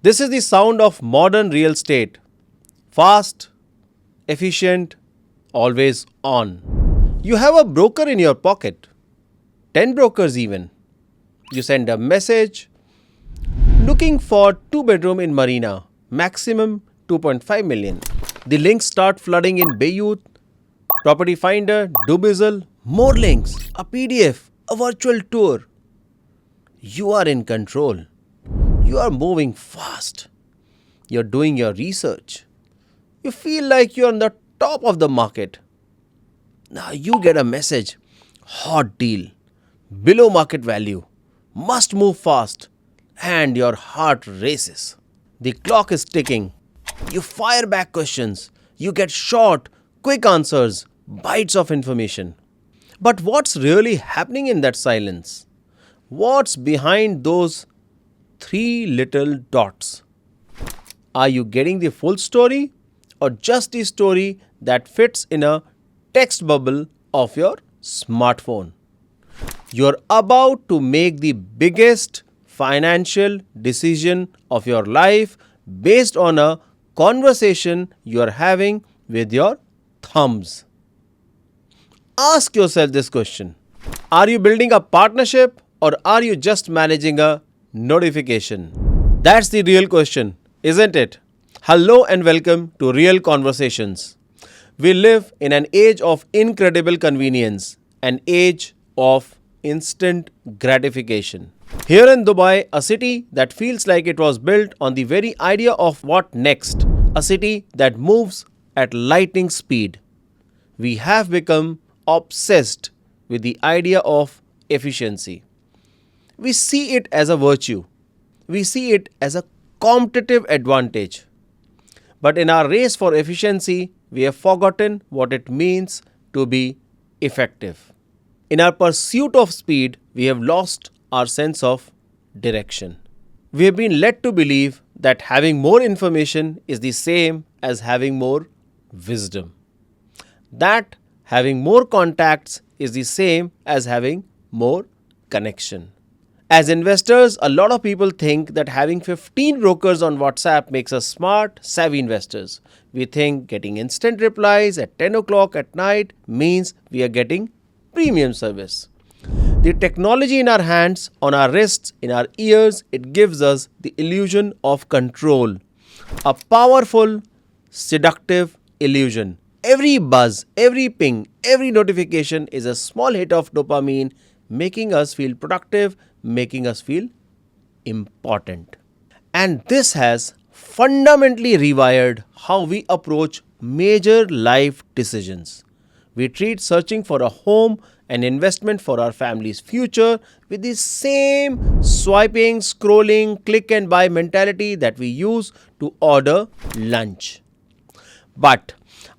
This is the sound of modern real estate. Fast, efficient, always on. You have a broker in your pocket, 10 brokers even. You send a message looking for 2 bedroom in Marina, maximum 2.5 million. The links start flooding in Bayouth, Property Finder, Dubizzle, more links, a PDF, a virtual tour. You are in control. You are moving fast. You're doing your research. You feel like you're on the top of the market. Now you get a message. Hot deal. Below market value. Must move fast. And your heart races. The clock is ticking. You fire back questions. You get short, quick answers, bites of information. But what's really happening in that silence? What's behind those three little dots? Are you getting the full story or just the story that fits in a text bubble of your smartphone? You're about to make the biggest financial decision of your life based on a conversation you're having with your thumbs. Ask yourself this question. Are you building a partnership or are you just managing a notification? That's the real question, isn't it? Hello and welcome to Real Conversations. We live in an age of incredible convenience, an age of instant gratification. Here in Dubai, a city that feels like it was built on the very idea of what next, a city that moves at lightning speed, we have become obsessed with the idea of efficiency. We see it as a virtue. We see it as a competitive advantage. But in our race for efficiency, we have forgotten what it means to be effective. In our pursuit of speed, we have lost our sense of direction. We have been led to believe that having more information is the same as having more wisdom. That having more contacts is the same as having more connection. As investors, a lot of people think that having 15 brokers on WhatsApp makes us smart, savvy investors. We think getting instant replies at 10 o'clock at night means we are getting premium service. The technology in our hands, on our wrists, in our ears, it gives us the illusion of control. A powerful, seductive illusion. Every buzz, every ping, every notification is a small hit of dopamine, making us feel productive, making us feel important. And this has fundamentally rewired how we approach major life decisions. We treat searching for a home and investment for our family's future with the same swiping, scrolling, click and buy mentality that we use to order lunch. But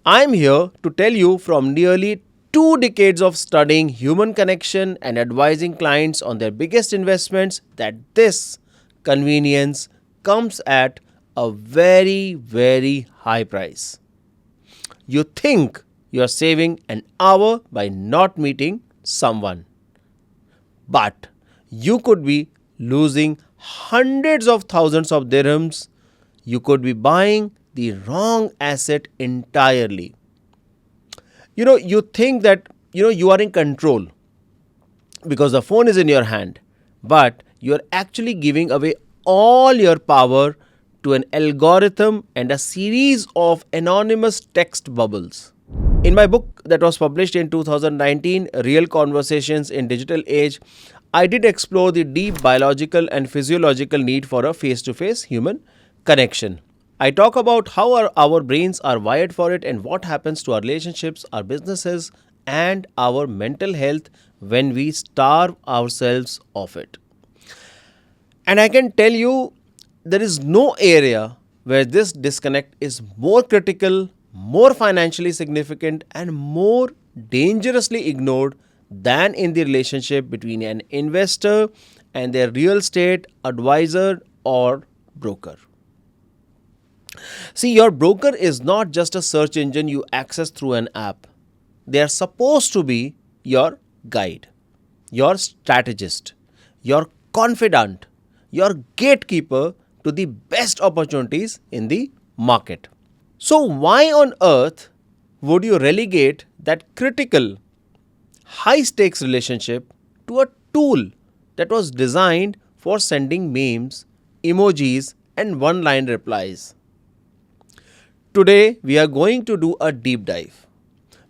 I'm here to tell you from nearly 2 decades of studying human connection and advising clients on their biggest investments that this convenience comes at a very, very high price. You think you are saving an hour by not meeting someone, but you could be losing hundreds of thousands of dirhams. You could be buying the wrong asset entirely. You think that you are in control because the phone is in your hand, but you're actually giving away all your power to an algorithm and a series of anonymous text bubbles. In my book that was published in 2019, Real Conversations in Digital Age, I did explore the deep biological and physiological need for a face-to-face human connection. I talk about how our brains are wired for it and what happens to our relationships, our businesses, and our mental health when we starve ourselves of it. And I can tell you, there is no area where this disconnect is more critical, more financially significant, and more dangerously ignored than in the relationship between an investor and their real estate advisor or broker. See, your broker is not just a search engine you access through an app. They are supposed to be your guide, your strategist, your confidant, your gatekeeper to the best opportunities in the market. So, why on earth would you relegate that critical, high stakes relationship to a tool that was designed for sending memes, emojis, and one line replies? Today, we are going to do a deep dive.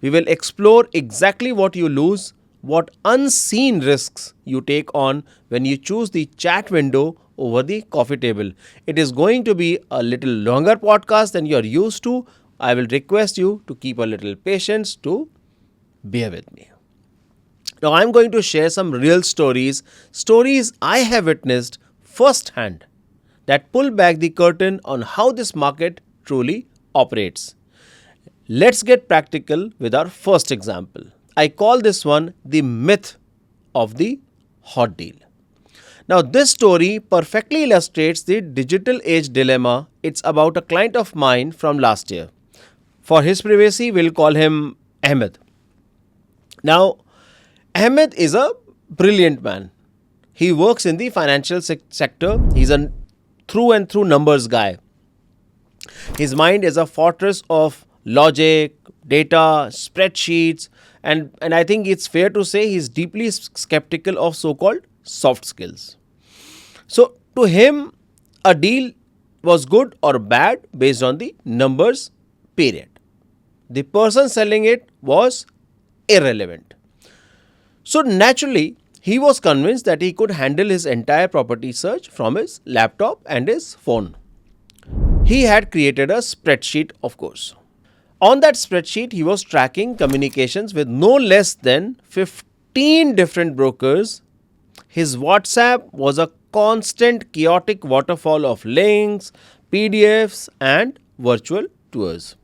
We will explore exactly what you lose, what unseen risks you take on when you choose the chat window over the coffee table. It is going to be a little longer podcast than you're used to. I will request you to keep a little patience to bear with me. Now, I'm going to share some real stories I have witnessed firsthand that pull back the curtain on how this market truly operates. Let's get practical with our first example. I call this one the myth of the hot deal. Now, this story perfectly illustrates the digital age dilemma. It's about a client of mine from last year. For his privacy, we'll call him Ahmed. Now, Ahmed is a brilliant man. He works in the financial sector. He's a through and through numbers guy. His mind is a fortress of logic, data, spreadsheets, and I think it's fair to say he's deeply skeptical of so-called soft skills. So to him, a deal was good or bad based on the numbers, period. The person selling it was irrelevant. So naturally, he was convinced that he could handle his entire property search from his laptop and his phone. He had created a spreadsheet, of course. On that spreadsheet, he was tracking communications with no less than 15 different brokers. His WhatsApp was a constant chaotic waterfall of links, PDFs, and virtual tours.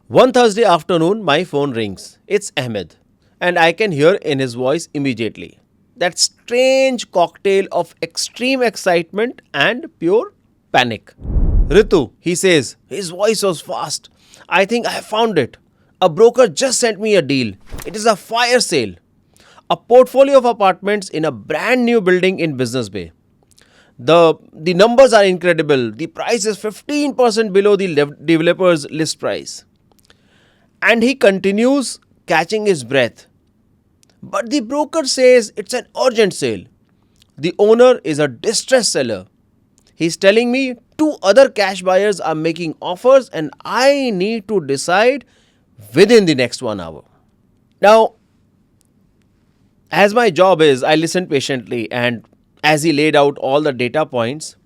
One Thursday afternoon, my phone rings. It's Ahmed, and I can hear in his voice immediately that strange cocktail of extreme excitement and pure panic. Ritu, he says, his voice was fast. I think I have found it. A broker just sent me a deal. It is a fire sale. A portfolio of apartments in a brand new building in Business Bay. The numbers are incredible. The price is 15% below the developer's list price. And he continues catching his breath. But the broker says it's an urgent sale. The owner is a distressed seller. He's telling me 2 other cash buyers are making offers and I need to decide within the next 1 hour. Now, as my job is, I listened patiently, and as he laid out all the data points,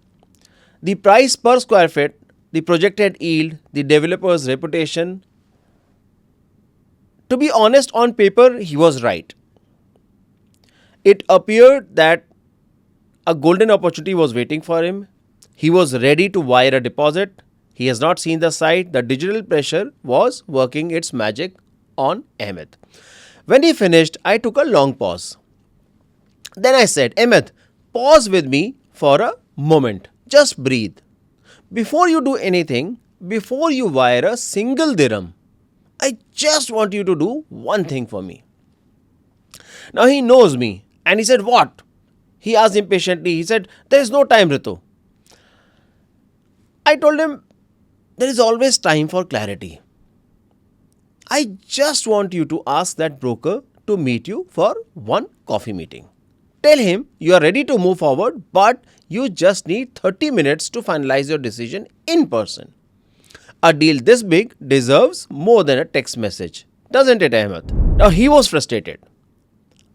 the price per square feet, the projected yield, the developer's reputation, to be honest, on paper, he was right. It appeared that a golden opportunity was waiting for him. He was ready to wire a deposit. He has not seen the site. The digital pressure was working its magic on Ahmed. When he finished, I took a long pause. Then I said, Ahmed, pause with me for a moment. Just breathe. Before you do anything, before you wire a single dirham, I just want you to do one thing for me. Now he knows me. And he said, what? He asked impatiently. He said, there is no time, Ritu. I told him, there is always time for clarity. I just want you to ask that broker to meet you for one coffee meeting. Tell him you are ready to move forward, but you just need 30 minutes to finalize your decision in person. A deal this big deserves more than a text message, doesn't it, Ahmed? Now he was frustrated.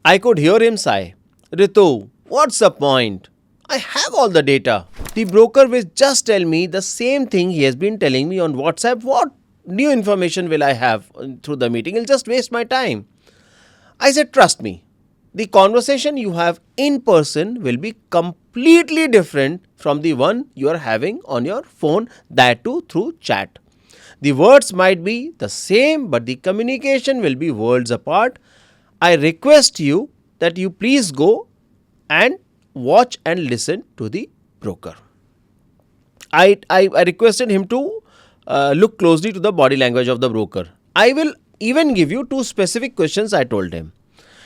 I could hear him sigh. Ritu, what's the point? I have all the data. The broker will just tell me the same thing he has been telling me on WhatsApp. What new information will I have through the meeting? He'll just waste my time. I said, trust me. The conversation you have in person will be completely different from the one you are having on your phone, that too through chat. The words might be the same, but the communication will be worlds apart. I request you that you please go and watch and listen to the broker. I requested him to look closely to the body language of the broker. I will even give you 2 specific questions, I told him.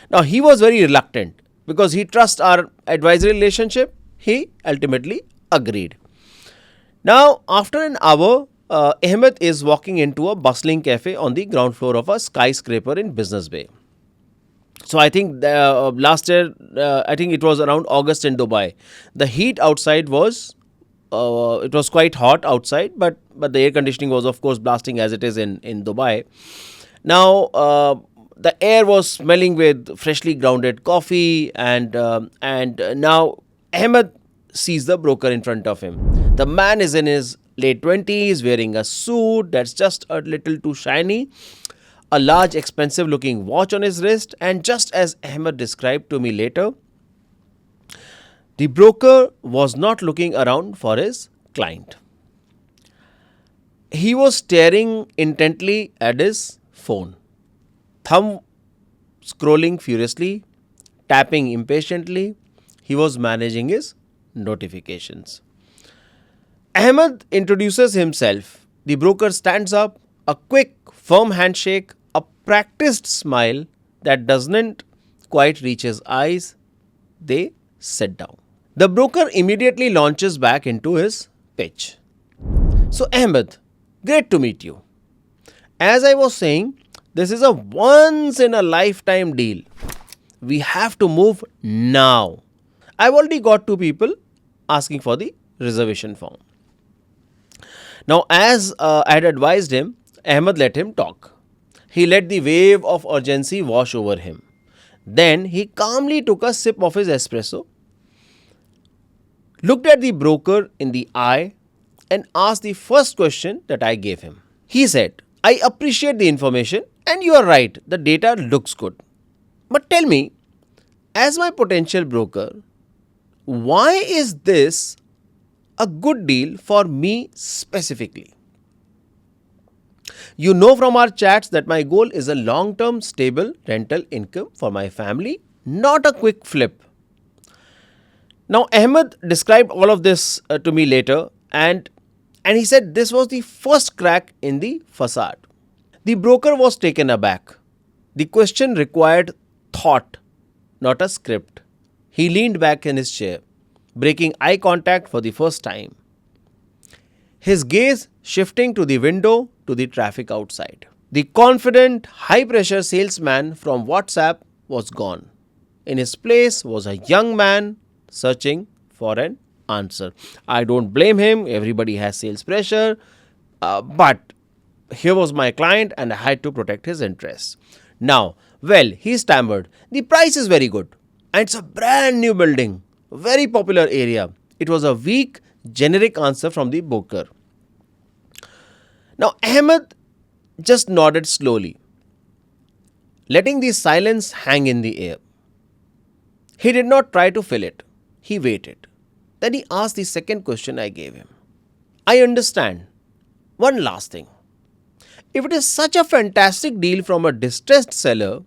Now, he was very reluctant because he trusts our advisory relationship. He ultimately agreed. Now, after an hour, Ahmed is walking into a bustling cafe on the ground floor of a skyscraper in Business Bay. So I think last year, I think it was around August in Dubai. The heat outside was, it was quite hot outside, but the air conditioning was of course blasting as it is in Dubai. Now the air was smelling with freshly grounded coffee, and now Ahmed sees the broker in front of him. The man is in his late 20s, wearing a suit that's just a little too shiny, a large, expensive looking watch on his wrist, and just as Ahmed described to me later, the broker was not looking around for his client. He was staring intently at his phone, thumb scrolling furiously, tapping impatiently. He was managing his notifications. Ahmed introduces himself. The broker stands up, a quick, firm handshake, a practiced smile that doesn't quite reach his eyes. They sit down. The broker immediately launches back into his pitch. So, Ahmed, great to meet you. As I was saying, this is a once in a lifetime deal. We have to move now. I've already got two people asking for the reservation form. Now, as I had advised him, Ahmed let him talk. He let the wave of urgency wash over him. Then he calmly took a sip of his espresso, looked at the broker in the eye, and asked the first question that I gave him. He said, I appreciate the information and you are right, the data looks good. But tell me, as my potential broker, why is this a good deal for me specifically? You know from our chats that my goal is a long term stable rental income for my family, not a quick flip. Now, Ahmed described all of this to me later, and he said this was the first crack in the facade. The broker was taken aback. The question required thought, not a script. He leaned back in his chair, breaking eye contact for the first time, his gaze shifting to the window, to the traffic outside. The confident, high pressure salesman from WhatsApp was gone. In his place was a young man searching for an answer. I don't blame him, everybody has sales pressure, but here was my client and I had to protect his interests. Now, well, he stammered, the price is very good and it's a brand new building, very popular area. It was a weak, generic answer from the broker. Now, Ahmed just nodded slowly, letting the silence hang in the air. He did not try to fill it. He waited. Then he asked the second question I gave him. I understand. One last thing. If it is such a fantastic deal from a distressed seller,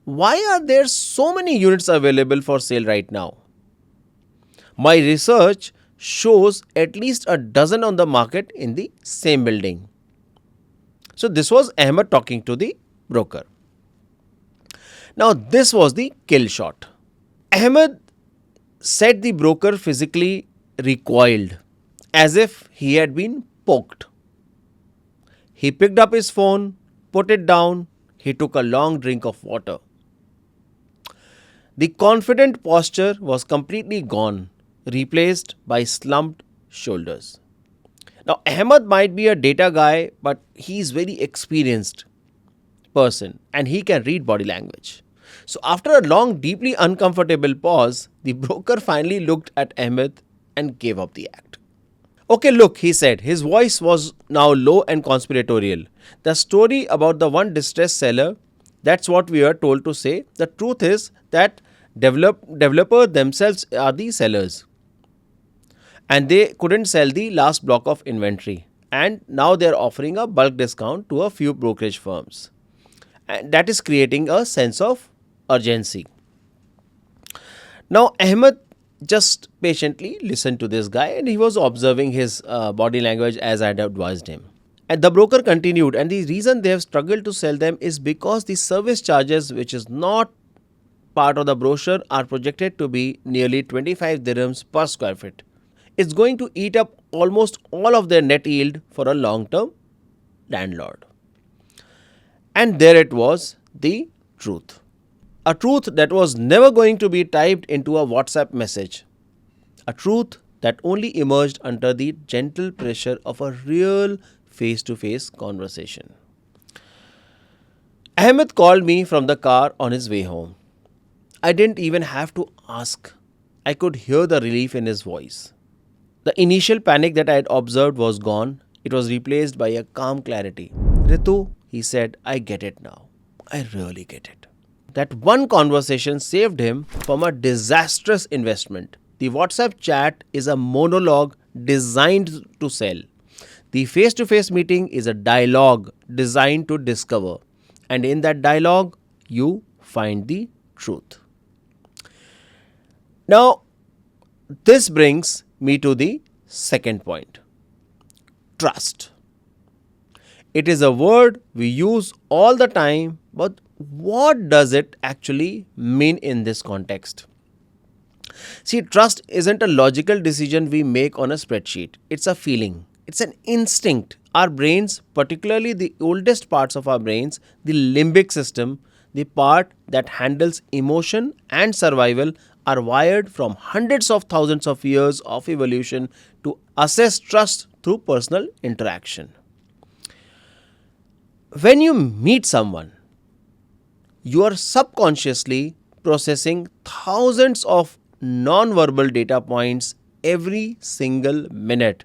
why are there so many units available for sale right now? My research shows at least a dozen on the market in the same building. So this was Ahmed talking to the broker. Now this was the kill shot. Ahmed said the broker physically recoiled as if he had been poked. He picked up his phone, put it down, he took a long drink of water. The confident posture was completely gone, replaced by slumped shoulders. Now, Ahmed might be a data guy, but he's very experienced person and he can read body language. So, after a long, deeply uncomfortable pause, the broker finally looked at Ahmed and gave up the act. Okay, look, he said. His voice was now low and conspiratorial. The story about the one distressed seller, that's what we are told to say. The truth is that developers themselves are the sellers. And they couldn't sell the last block of inventory. And now they're offering a bulk discount to a few brokerage firms. And that is creating a sense of urgency. Now, Ahmed just patiently listened to this guy and he was observing his body language as I had advised him. And the broker continued, and the reason they have struggled to sell them is because the service charges, which is not part of the brochure, are projected to be nearly 25 dirhams per square feet. It's going to eat up almost all of their net yield for a long term landlord. And there it was, the truth. A truth that was never going to be typed into a WhatsApp message. A truth that only emerged under the gentle pressure of a real face to face conversation. Ahmed called me from the car on his way home. I didn't even have to ask. I could hear the relief in his voice. The initial panic that I had observed was gone. It was replaced by a calm clarity. Ritu, he said, I get it now. I really get it. That one conversation saved him from a disastrous investment. The WhatsApp chat is a monologue designed to sell. The face to face meeting is a dialogue designed to discover. And in that dialogue, you find the truth. Now, this brings me to the second point, trust. It is a word we use all the time, but what does it actually mean in this context? See, trust isn't a logical decision we make on a spreadsheet. It's a feeling. It's an instinct. Our brains, particularly the oldest parts of our brains, the limbic system, the part that handles emotion and survival, are wired from hundreds of thousands of years of evolution to assess trust through personal interaction. When you meet someone, you are subconsciously processing thousands of non-verbal data points every single minute.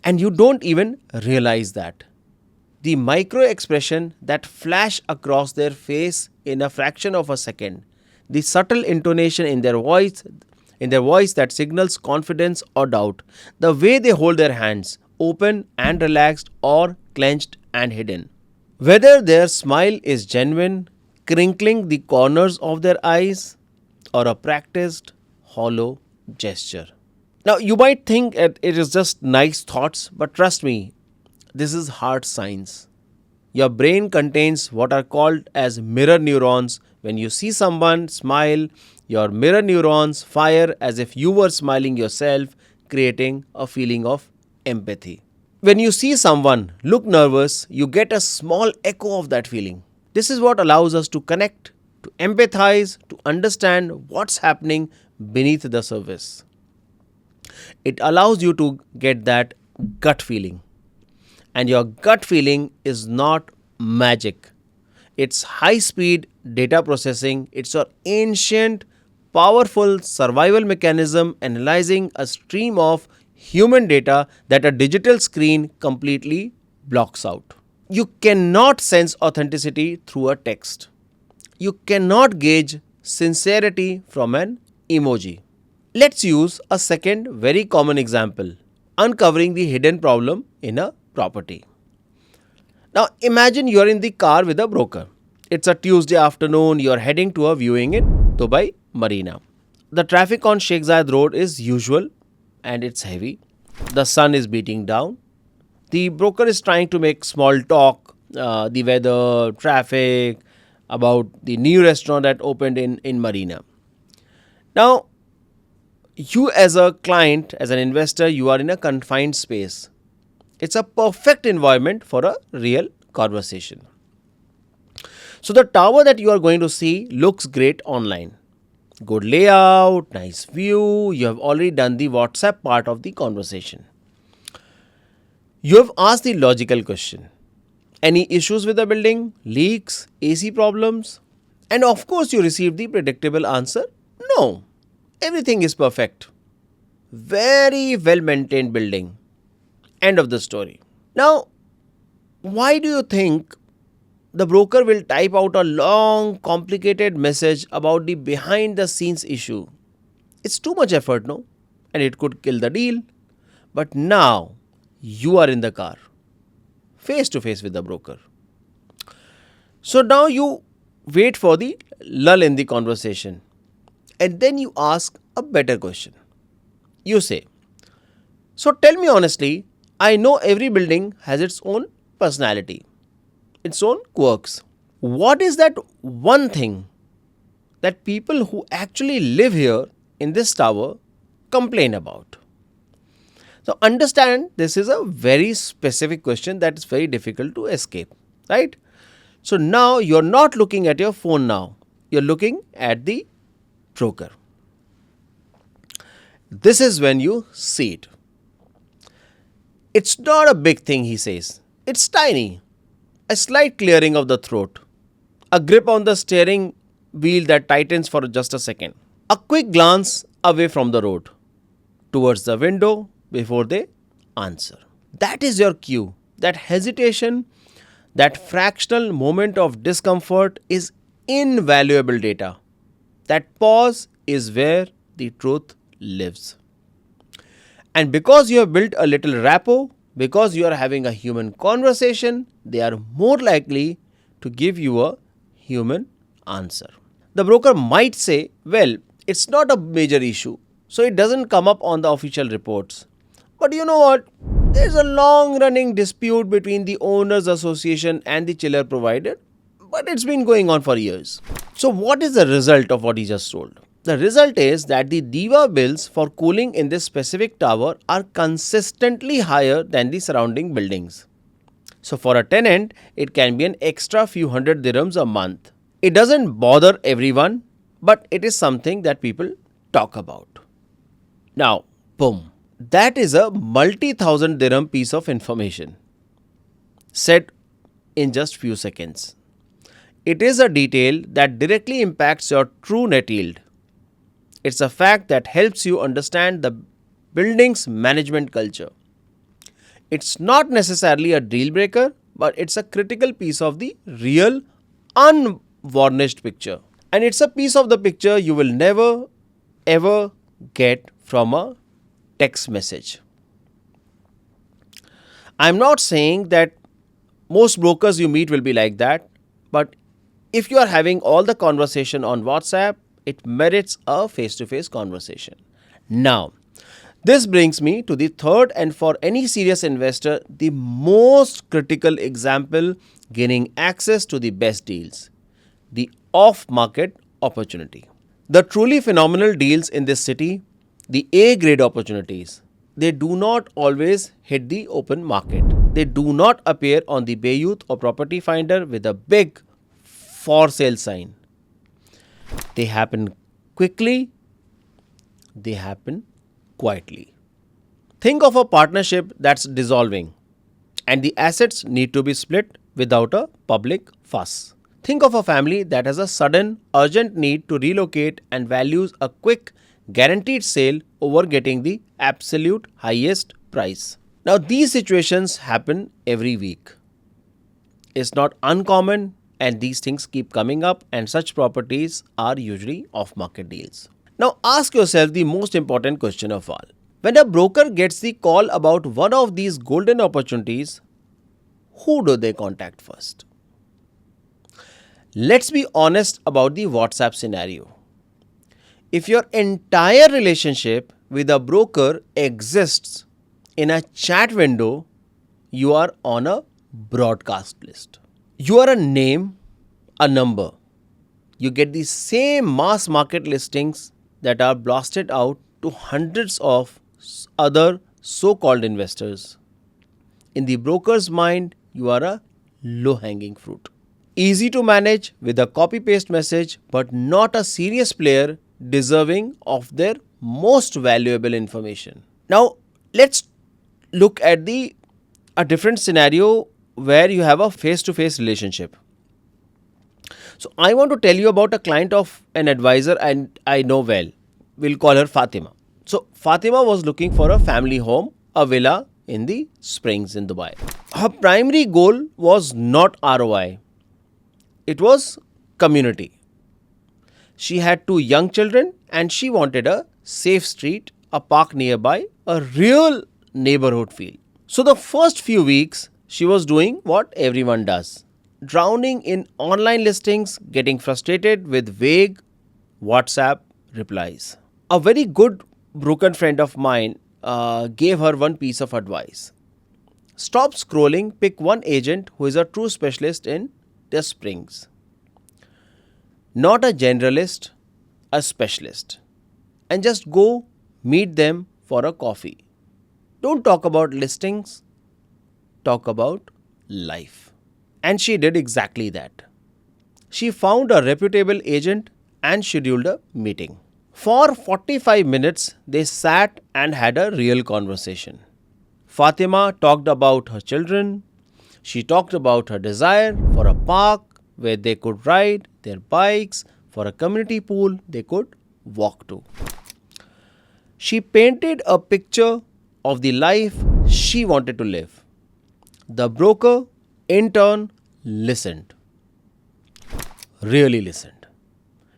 And you don't even realize that. The micro expression that flash across their face in a fraction of a second, the subtle intonation in their voice that signals confidence or doubt, the way they hold their hands, open and relaxed or clenched and hidden. Whether their smile is genuine, crinkling the corners of their eyes, or a practiced, hollow gesture. Now, you might think it is just nice thoughts, but trust me, this is hard science. Your brain contains what are called as mirror neurons. When you see someone smile, your mirror neurons fire as if you were smiling yourself, creating a feeling of empathy. When you see someone look nervous, you get a small echo of that feeling. This is what allows us to connect, to empathize, to understand what's happening beneath the surface. It allows you to get that gut feeling. And your gut feeling is not magic. It's high speed data processing. It's your ancient, powerful survival mechanism analyzing a stream of human data that a digital screen completely blocks out. You cannot sense authenticity through a text. You cannot gauge sincerity from an emoji. Let's use a second very common example, uncovering the hidden problem in a property. Now imagine you're in the car with a broker. It's a Tuesday afternoon, you're heading to a viewing in Dubai Marina. The traffic on Sheikh Zayed Road is usual and it's heavy. The sun is beating down. The broker is trying to make small talk, the weather, traffic, about the new restaurant that opened in Marina. Now, you as a client, as an investor, you are in a confined space. It's a perfect environment for a real conversation. So the tower that you are going to see looks great online. Good layout, nice view. You have already done the WhatsApp part of the conversation. You have asked the logical question. Any issues with the building? Leaks? AC problems? And of course you received the predictable answer. No. Everything is perfect. Very well maintained building. End of the story. Now, why do you think the broker will type out a long, complicated message about the behind the scenes issue? It's too much effort, no? And it could kill the deal. But now, you are in the car, face to face with the broker. So now you wait for the lull in the conversation. And then you ask a better question. You say, so tell me honestly, I know every building has its own personality, its own quirks. What is that one thing that people who actually live here in this tower complain about? So understand, this is a very specific question that is very difficult to escape, right? So now you're not looking at your phone now. You're looking at the broker. This is when you see it. It's not a big thing, he says. It's tiny. A slight clearing of the throat. A grip on the steering wheel that tightens for just a second. A quick glance away from the road, towards the window before they answer. That is your cue. That hesitation, that fractional moment of discomfort is invaluable data. That pause is where the truth lives. And because you have built a little rapport, because you are having a human conversation, they are more likely to give you a human answer. The broker might say, well, it's not a major issue, so it doesn't come up on the official reports. But you know what? There's a long running dispute between the owners association and the chiller provider, but it's been going on for years. So what is the result of what he just told? The result is that the DEWA bills for cooling in this specific tower are consistently higher than the surrounding buildings. So for a tenant, it can be an extra few hundred dirhams a month. It doesn't bother everyone, but it is something that people talk about. Now, boom. That is a multi-thousand dirham piece of information said in just few seconds. It is a detail that directly impacts your true net yield. It's a fact that helps you understand the building's management culture. It's not necessarily a deal breaker, but it's a critical piece of the real, unvarnished picture. And it's a piece of the picture you will never, ever get from a text message. I'm not saying that most brokers you meet will be like that, but if you are having all the conversation on WhatsApp, it merits a face-to-face conversation. Now, this brings me to the third and for any serious investor, the most critical example gaining access to the best deals, the off-market opportunity. The truly phenomenal deals in this city, the A-grade opportunities, they do not always hit the open market. They do not appear on the Bayouth or Property Finder with a big for sale sign. They happen quickly, they happen quietly. Think of a partnership that's dissolving and the assets need to be split without a public fuss. Think of a family that has a sudden, urgent need to relocate and values a quick, guaranteed sale over getting the absolute highest price. Now, these situations happen every week. It's not uncommon, and these things keep coming up, and such properties are usually off-market deals. Now, ask yourself the most important question of all. When a broker gets the call about one of these golden opportunities, who do they contact first? Let's be honest about the WhatsApp scenario. If your entire relationship with a broker exists in a chat window, you are on a broadcast list. You are a name, a number. You get the same mass market listings that are blasted out to hundreds of other so-called investors. In the broker's mind, you are a low-hanging fruit. Easy to manage with a copy-paste message, but not a serious player deserving of their most valuable information. Now, let's look at a different scenario where you have a face-to-face relationship. So, I want to tell you about a client of an advisor and I know well. We'll call her Fatima. So, Fatima was looking for a family home, a villa in the Springs in Dubai. Her primary goal was not ROI. It was community. She had 2 young children and she wanted a safe street, a park nearby, a real neighborhood feel. So the first few weeks, she was doing what everyone does. Drowning in online listings, getting frustrated with vague WhatsApp replies. A very good broken friend of mine gave her one piece of advice. Stop scrolling, pick one agent who is a true specialist in the Springs. Not a generalist, a specialist. And just go meet them for a coffee. Don't talk about listings, talk about life. And she did exactly that. She found a reputable agent and scheduled a meeting. For 45 minutes, they sat and had a real conversation. Fatima talked about her children. She talked about her desire for a park where they could ride their bikes, for a community pool they could walk to. She painted a picture of the life she wanted to live. The broker, in turn, listened. Really listened.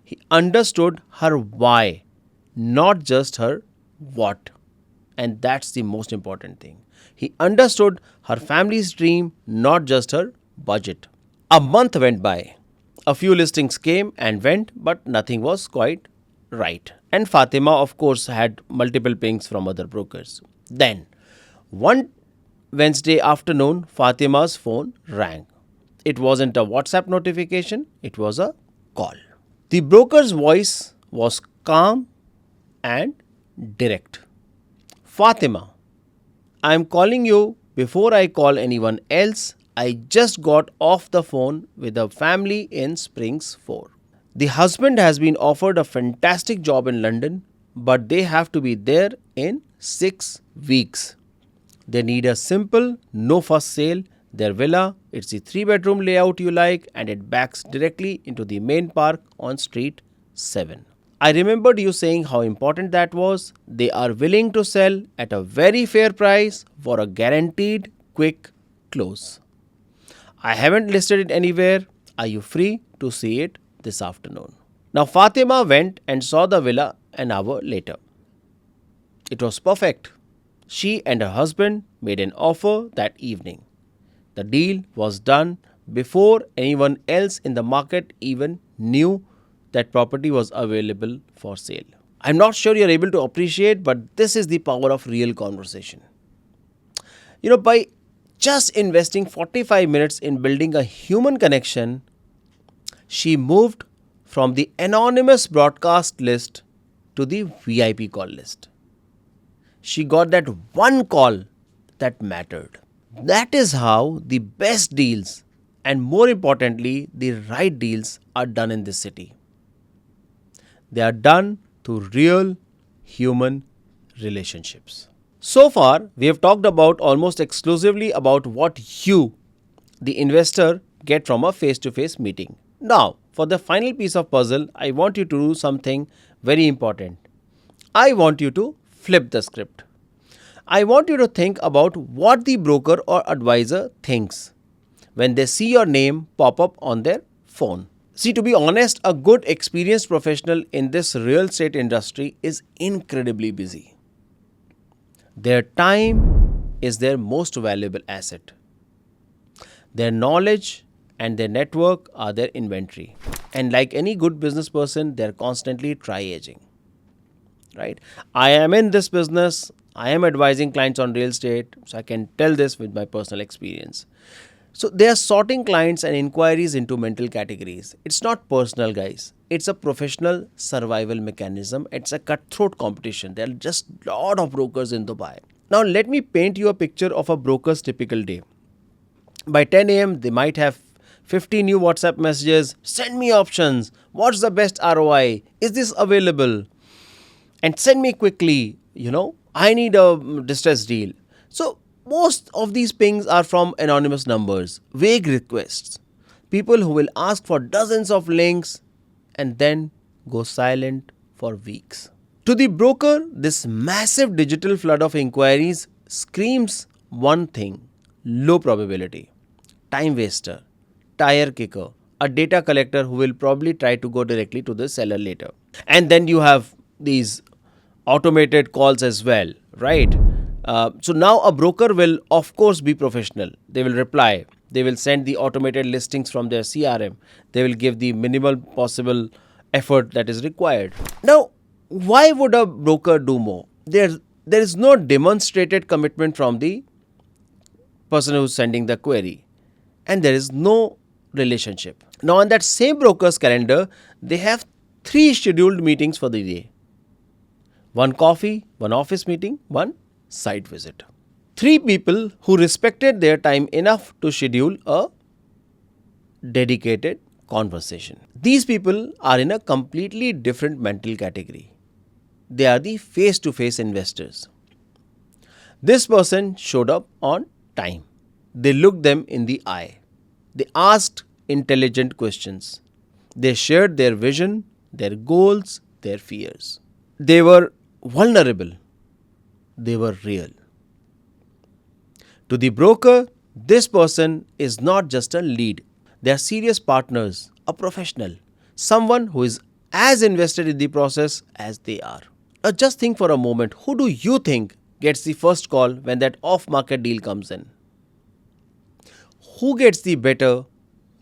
He understood her why, not just her what. And that's the most important thing. He understood her family's dream, not just her budget. A month went by. A few listings came and went, but nothing was quite right. And Fatima, of course, had multiple pings from other brokers. Then, one Wednesday afternoon, Fatima's phone rang. It wasn't a WhatsApp notification, it was a call. The broker's voice was calm and direct. Fatima, I am calling you before I call anyone else. I just got off the phone with a family in Springs 4. The husband has been offered a fantastic job in London, but they have to be there in 6 weeks. They need a simple, no fuss sale. Their villa, it's the 3-bedroom layout you like, and it backs directly into the main park on Street 7. I remembered you saying how important that was. They are willing to sell at a very fair price for a guaranteed quick close. I haven't listed it anywhere. Are you free to see it this afternoon? Now Fatima went and saw the villa an hour later. It was perfect. She and her husband made an offer that evening. The deal was done before anyone else in the market even knew that property was available for sale. I'm not sure you're able to appreciate, but this is the power of real conversation. By just investing 45 minutes in building a human connection, she moved from the anonymous broadcast list to the VIP call list. She got that one call that mattered. That is how the best deals, and more importantly, the right deals, are done in this city. They are done through real human relationships. So far, we have talked about almost exclusively about what you, the investor, get from a face-to-face meeting. Now, for the final piece of puzzle, I want you to do something very important. I want you to flip the script. I want you to think about what the broker or advisor thinks when they see your name pop up on their phone. See, to be honest, a good experienced professional in this real estate industry is incredibly busy. Their time is their most valuable asset. Their knowledge and their network are their inventory. And like any good business person, they're constantly tri-aging. Right? I am in this business. I am advising clients on real estate, so I can tell this with my personal experience. So they are sorting clients and inquiries into mental categories. It's not personal, guys. It's a professional survival mechanism. It's a cutthroat competition. There are just a lot of brokers in Dubai. Now let me paint you a picture of a broker's typical day. By 10 a.m., they might have 50 new WhatsApp messages. Send me options. What's the best ROI? Is this available? And send me quickly. I need a distress deal. So most of these pings are from anonymous numbers, vague requests, people who will ask for dozens of links and then go silent for weeks. To the broker, this massive digital flood of inquiries screams one thing: low probability, time waster, tire kicker, a data collector who will probably try to go directly to the seller later. And then you have these automated calls as well, right? So now a broker will, of course, be professional. They will reply. They will send the automated listings from their CRM. They will give the minimal possible effort that is required. Now, why would a broker do more? There is no demonstrated commitment from the person who's sending the query. And there is no relationship. Now, on that same broker's calendar, they have 3 scheduled meetings for the day. 1 coffee, 1 office meeting, 1 site visit. Three people who respected their time enough to schedule a dedicated conversation. These people are in a completely different mental category. They are the face to face investors. This person showed up on time. They looked them in the eye. They asked intelligent questions. They shared their vision, their goals, their fears. They were vulnerable. They were real. To the broker, this person is not just a lead. They are serious partners, a professional, someone who is as invested in the process as they are. Just think for a moment, who do you think gets the first call when that off market deal comes in? Who gets the better,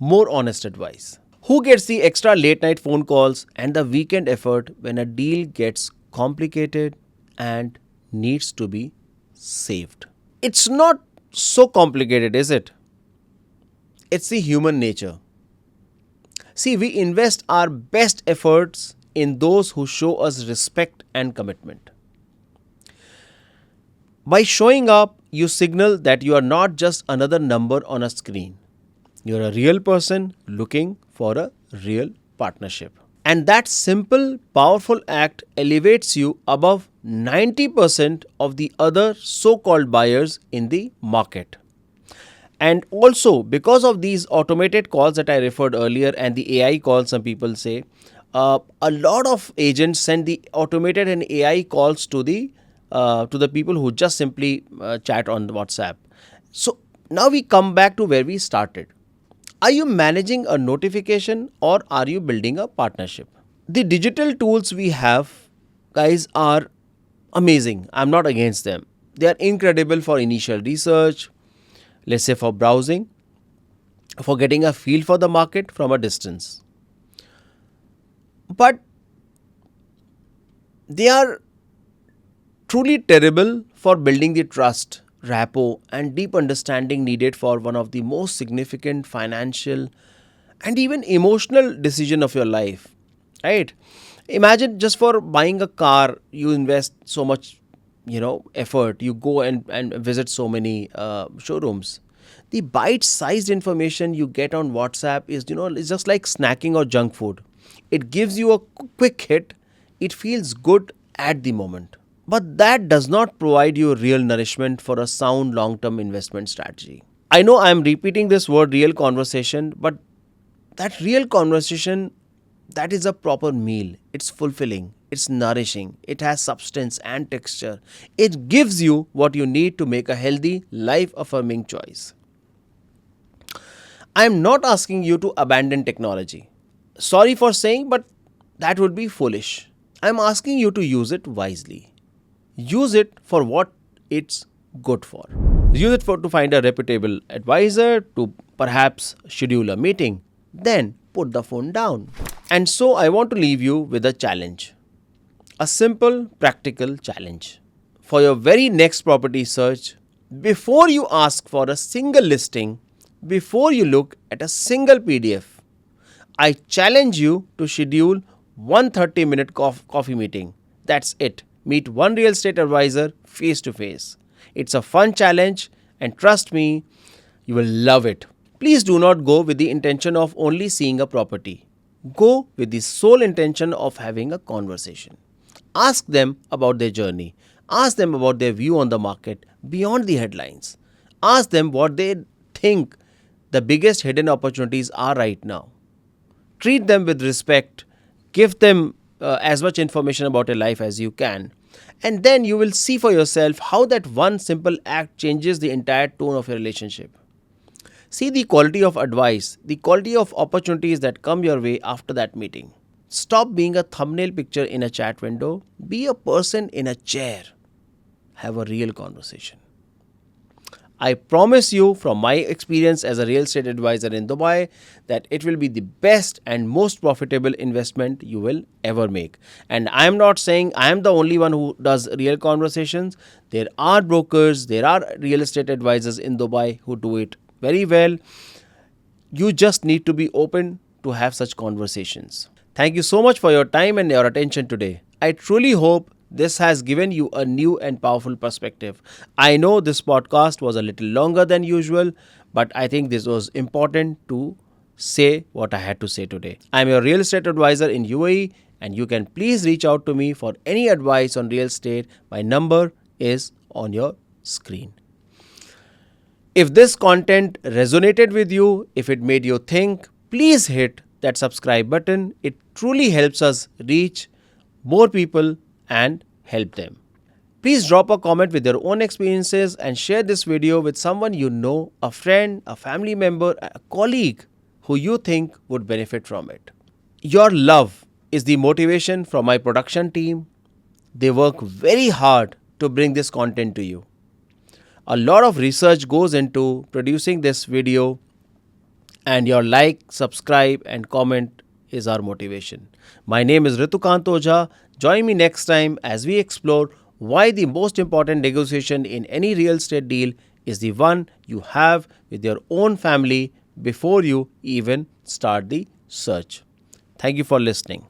more honest advice? Who gets the extra late night phone calls and the weekend effort when a deal gets complicated and needs to be saved? It's not so complicated, is it? It's the human nature. See, we invest our best efforts in those who show us respect and commitment. By showing up, you signal that you are not just another number on a screen. You're a real person looking for a real partnership. And that simple, powerful act elevates you above 90% of the other so called buyers in the market. And also, because of these automated calls that I referred earlier and the AI calls, some people say, a lot of agents send the automated and AI calls to the people who just simply chat on WhatsApp. So now we come back to where we started. Are you managing a notification or are you building a partnership? The digital tools we have, guys, are amazing. I'm not against them. They are incredible for initial research, let's say for browsing, for getting a feel for the market from a distance. But they are truly terrible for building the trust, rapport, and deep understanding needed for one of the most significant financial and even emotional decision of your life. Right? Imagine just for buying a car, you invest so much, effort. You go and visit so many showrooms. The bite-sized information you get on WhatsApp is just like snacking or junk food. It gives you a quick hit. It feels good at the moment. But that does not provide you real nourishment for a sound long-term investment strategy. I know I am repeating this word real conversation, but that real conversation, that is a proper meal. It's fulfilling. It's nourishing. It has substance and texture. It gives you what you need to make a healthy, life-affirming choice. I am not asking you to abandon technology. Sorry for saying, but that would be foolish. I am asking you to use it wisely. Use it for what it's good for. Use it to find a reputable advisor, to perhaps schedule a meeting. Then put the phone down. And so I want to leave you with a challenge. A simple, practical challenge. For your very next property search, before you ask for a single listing, before you look at a single PDF, I challenge you to schedule one 30-minute coffee meeting. That's it. Meet one real estate advisor face to face. It's a fun challenge, and trust me, you will love it. Please do not go with the intention of only seeing a property. Go with the sole intention of having a conversation. Ask them about their journey. Ask them about their view on the market beyond the headlines. Ask them what they think the biggest hidden opportunities are right now. Treat them with respect. Give them as much information about your life as you can. And then you will see for yourself how that one simple act changes the entire tone of your relationship. See the quality of advice, the quality of opportunities that come your way after that meeting. Stop being a thumbnail picture in a chat window. Be a person in a chair. Have a real conversation. I promise you from my experience as a real estate advisor in Dubai that it will be the best and most profitable investment you will ever make. And I am not saying I am the only one who does real conversations. There are brokers, there are real estate advisors in Dubai who do it very well. You just need to be open to have such conversations. Thank you so much for your time and your attention today. I truly hope this has given you a new and powerful perspective. I know this podcast was a little longer than usual, but I think this was important to say what I had to say today. I'm your real estate advisor in UAE, and you can please reach out to me for any advice on real estate. My number is on your screen. If this content resonated with you, if it made you think, please hit that subscribe button. It truly helps us reach more people and help them. Please drop a comment with your own experiences and share this video with someone you know, a friend, a family member, a colleague who you think would benefit from it. Your love is the motivation from my production team. They work very hard to bring this content to you. A lot of research goes into producing this video, and your like, subscribe, and comment is our motivation. My name is Ritu Kant Ojha. Join me next time as we explore why the most important negotiation in any real estate deal is the one you have with your own family before you even start the search. Thank you for listening.